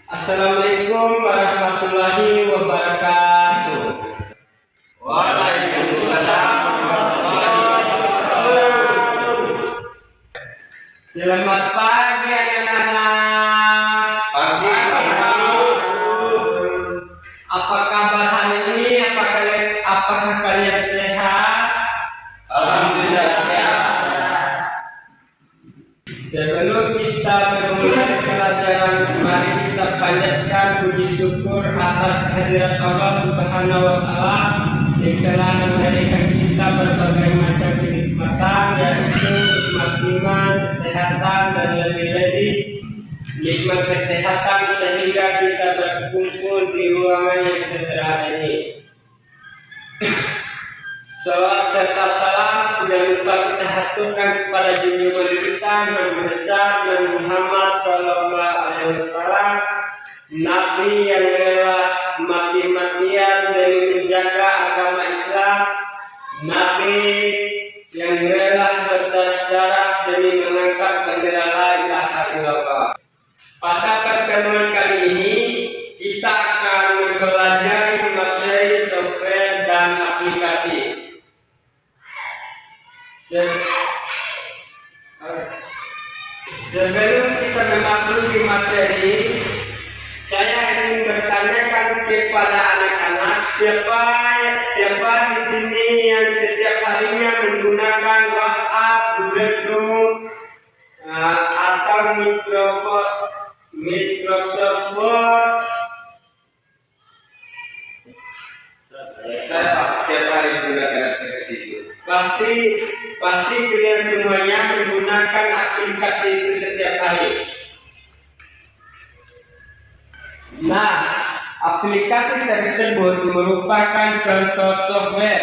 Assalamualaikum warahmatullahi wabarakatuh. Waalaikumsalam warahmatullahi wabarakatuh. Selamat pagi anak-anak. Pagi. Apa kabar hari ini? Apakah kalian sehat? Alhamdulillah sehat. Sebelum kita memulai pelajaran, mari kita panjatkan puji syukur atas kehadirat Allah Subhanahu wa Ta'ala yang telah memberikan kita berbagai macam kenikmatan, yaitu nikmat iman, kesehatan, dan lebih-lebih nikmat kesehatan sehingga kita berkumpul di ruangan yang sederhana ini. Salawat serta salam jangan lupa kita haturkan kepada junjungan kita Nabi besar Nabi Muhammad Sallallahu Alaihi Wasallam, Nabi yang rela mati-matian demi menjaga agama Islam, Nabi yang rela berdarah-darah demi mengangkat bendera la ilaha illallah. Pada pertemuan kali ini kita akan mempelajari materi software dan aplikasi. Sebelum kita memasuki materi, saya ingin bertanyakan kepada anak-anak, siapa di sini yang setiap harinya menggunakan WhatsApp, Google Chrome, atau Microsoft Word? Saya setiap hari menggunakan aplikasi itu. Pasti kalian semuanya menggunakan aplikasi itu setiap hari. Nah, aplikasi tersebut merupakan contoh software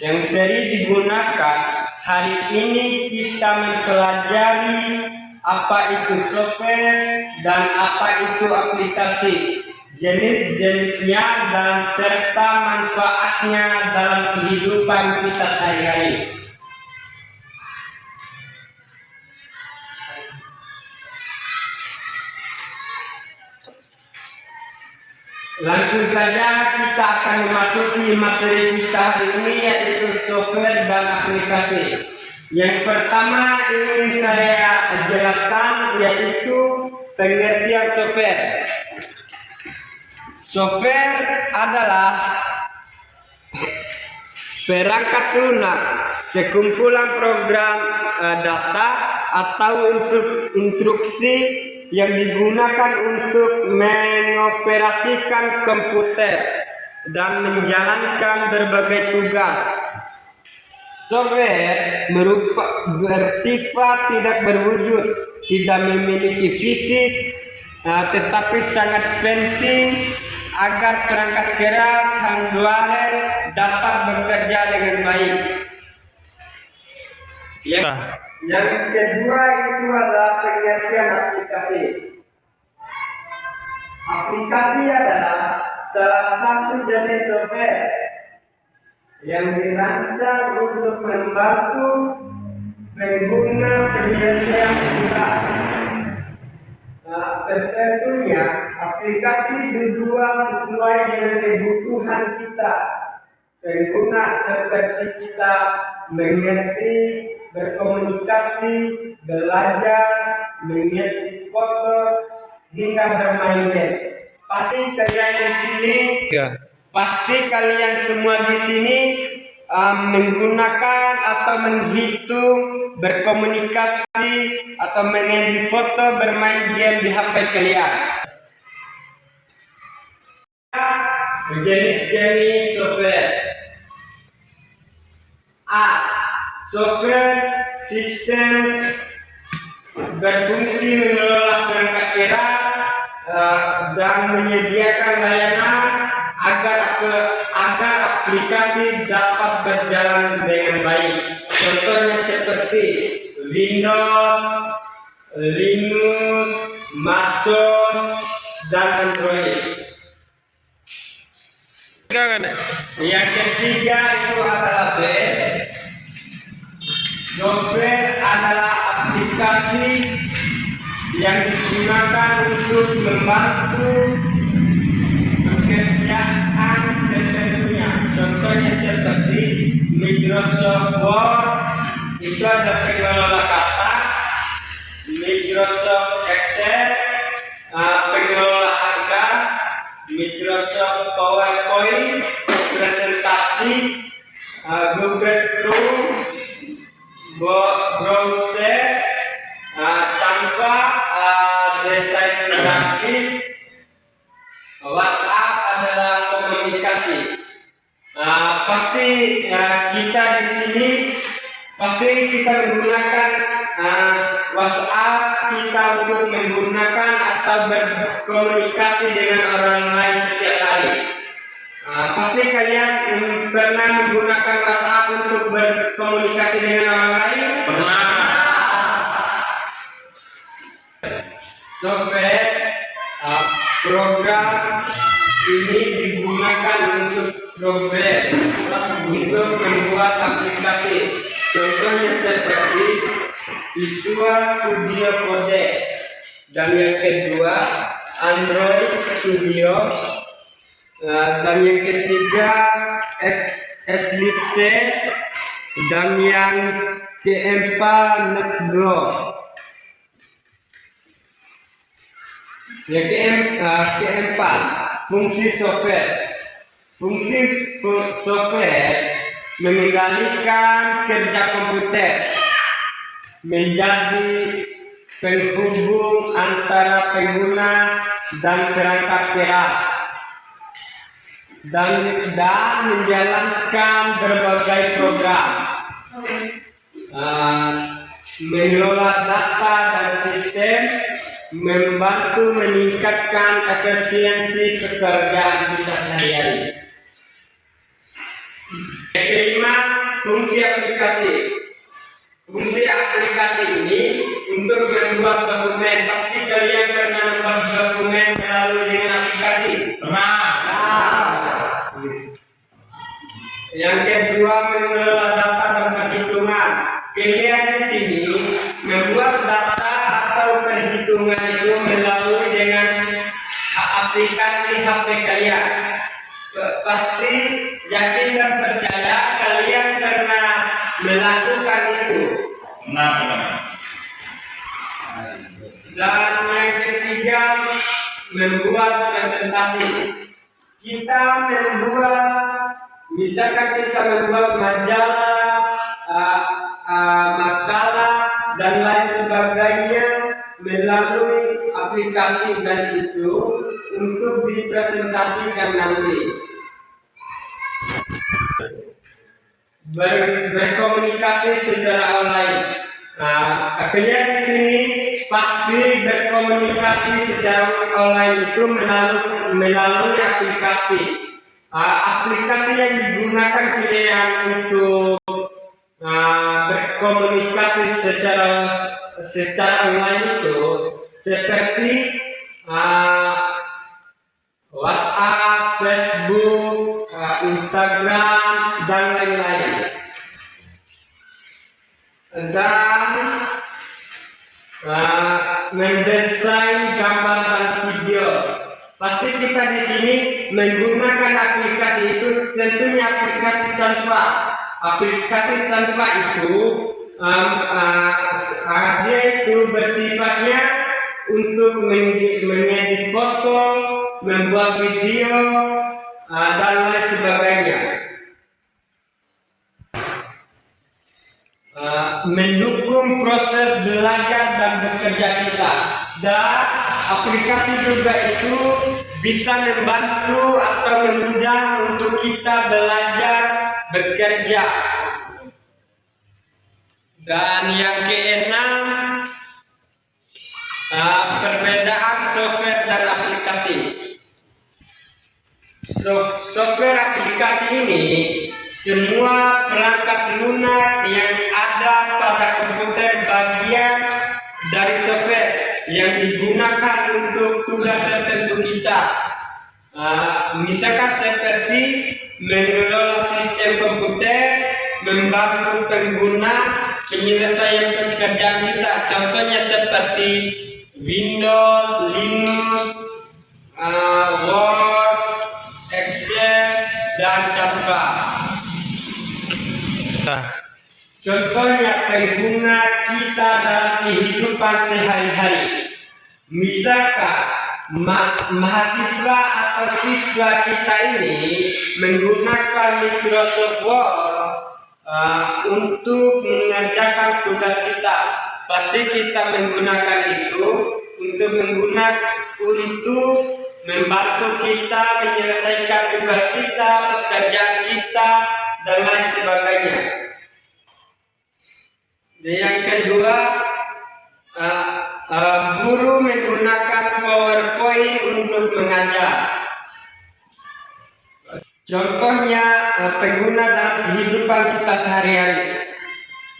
yang sering digunakan. Hari ini kita mempelajari apa itu software dan apa itu aplikasi, jenis-jenisnya dan serta manfaatnya dalam kehidupan kita sehari-hari. Langsung saja kita akan memasuki materi kita hari ini, yaitu software dan aplikasi. Yang pertama ingin saya jelaskan yaitu pengertian software. Software adalah perangkat lunak, sekumpulan program data atau instruksi yang digunakan untuk mengoperasikan komputer dan menjalankan berbagai tugas. Software bersifat tidak berwujud, tidak memiliki fisik, tetapi sangat penting agar perangkat keras hardware dapat bekerja dengan baik. Yang kedua itu adalah pengertian aplikasi. Aplikasi adalah salah satu jenis software yang dirancang untuk membantu pengguna penyelesaian tugas. Tentunya aplikasi dibuat sesuai dengan kebutuhan kita. Pengguna seperti kita mengerti, berkomunikasi, belajar, mengetik foto, hingga bermain game. Pasti kalian semua di sini menggunakan atau menghitung, berkomunikasi, atau mengedit foto, bermain game di HP kalian. Jenis-jenis software. A. Software sistem berfungsi mengelola perangkat keras dan menyediakan layanan agar aplikasi dapat berjalan dengan baik. Contohnya seperti Windows, Linux, MacOS, dan Android. Yang ketiga itu adalah B. Software adalah aplikasi yang digunakan untuk membantu pekerjaan tertentunya. Contohnya seperti Microsoft Word, itu ada pengelola kata, Microsoft Excel, pengelola harga, Microsoft PowerPoint, presentasi, Google Chrome, browser, Canva, desain grafis, WhatsApp adalah komunikasi. Pasti kita di sini pasti kita menggunakan WhatsApp kita untuk menggunakan atau berkomunikasi dengan orang lain setiap hari. Pasti kalian pernah menggunakan WhatsApp untuk berkomunikasi dengan orang lain? Pernah. Software program ini digunakan untuk membuat aplikasi. Contohnya seperti Visual Studio Code, dan yang kedua Android Studio, dan yang ketiga Eclipse, dan yang keempat Notebook. Yang keempat, fungsi software. Fungsi software mengendalikan kerja komputer, menjadi penghubung antara pengguna dan perangkat keras, dan menjalankan berbagai program, mengelola data dan sistem, membantu meningkatkan efisiensi pekerjaan kita sehari-hari. Yang kelima, fungsi aplikasi. Fungsi aplikasi ini untuk membuat dokumen. Pasti kalian pernah membuat dokumen melalui dengan aplikasi. Yang kedua, mengelola data dan perhitungan. Kalian di sini membuat data atau perhitungan itu melalui dengan aplikasi HP kalian. Pasti yakin dan percaya kalian pernah melakukan itu. Dan yang ketiga, membuat presentasi. Misalkan kita membuat majalah, makalah dan lain sebagainya melalui aplikasi dan itu untuk dipresentasikan nanti. Berkomunikasi secara online. Kalian di sini pasti berkomunikasi secara online itu melalui aplikasi. Aplikasi yang digunakan kalian untuk berkomunikasi secara online itu seperti WhatsApp, Facebook, Instagram, dan lain-lain. Dan mendesain gambar dan video. Pasti kita di sini menggunakan aplikasi itu, tentunya aplikasi Canva. Aplikasi Canva itu dia itu bersifatnya untuk mengedit foto, membuat video, dan lain sebagainya. Mendukung proses belajar dan bekerja kita. Dan aplikasi juga itu bisa membantu atau memudah untuk kita belajar bekerja. Dan yang keenam, perbedaan software dan aplikasi. Software aplikasi ini semua perangkat lunak yang ada pada komputer bagian dari software yang digunakan untuk tugas tertentu kita. Misalkan seperti mengelola sistem komputer, membantu pengguna penyelesaian pekerjaan kita. Contohnya seperti Windows, Linux, Word, Excel, dan Canva. Contohnya pengguna kita dalam kehidupan sehari-hari. Misalkan mahasiswa atau siswa kita ini menggunakan Microsoft Word untuk mengerjakan tugas kita. Pasti kita menggunakan itu untuk membantu kita menyelesaikan tugas kita, pekerjaan kita, dan lain sebagainya. Dan yang kedua, guru menggunakan PowerPoint untuk mengajar. Contohnya pengguna dalam kehidupan kita sehari-hari.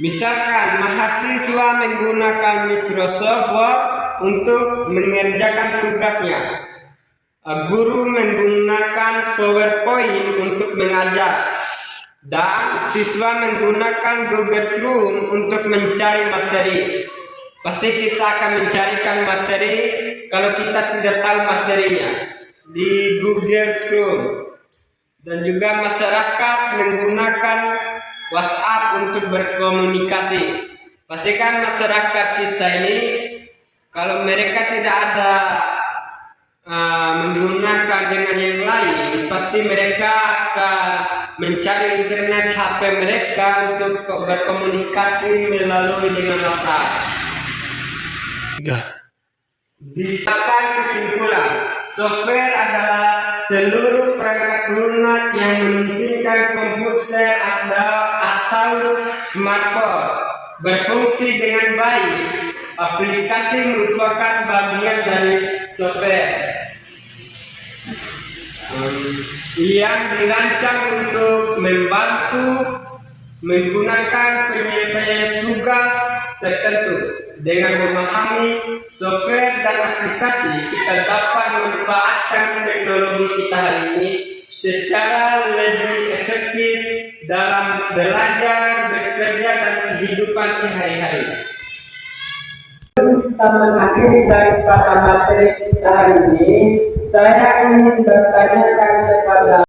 Misalkan mahasiswa menggunakan Microsoft Word untuk mengerjakan tugasnya. Guru menggunakan PowerPoint untuk mengajar. Dan siswa menggunakan Google Chrome untuk mencari materi. Pasti kita akan mencarikan materi kalau kita tidak tahu materinya di Google Chrome. Dan juga masyarakat menggunakan WhatsApp untuk berkomunikasi. Pastikan masyarakat kita ini kalau mereka tidak ada menggunakan dengan yang lain, pasti mereka akan mencari internet HP mereka untuk berkomunikasi melalui dengan WhatsApp. Disahkan kesimpulan, software adalah seluruh perangkat lunak yang memungkinkan komputer atau smartphone berfungsi dengan baik. Aplikasi merupakan bagian dari software yang dirancang untuk membantu menggunakan penyelesaian tugas tertentu. Dengan memahami software dan aplikasi, kita dapat memanfaatkan teknologi kita hari ini secara lebih efektif dalam belajar, bekerja, dan kehidupan sehari-hari. Kita mengakhiri daripada materi kita hari ini, saya ingin bertanyakan kepada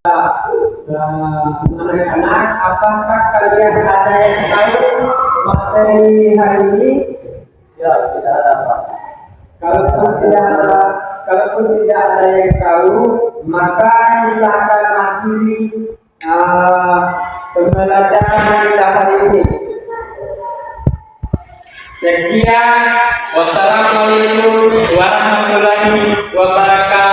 anak-anak, apakah kalian ada yang tahu materi hari ini? Ya, tidak ada, Pak. Kalaupun tidak ada yang tahu, maka kita akan akhiri pembelajaran kita hari ini. Sekian, wassalamualaikum warahmatullahi wabarakatuh.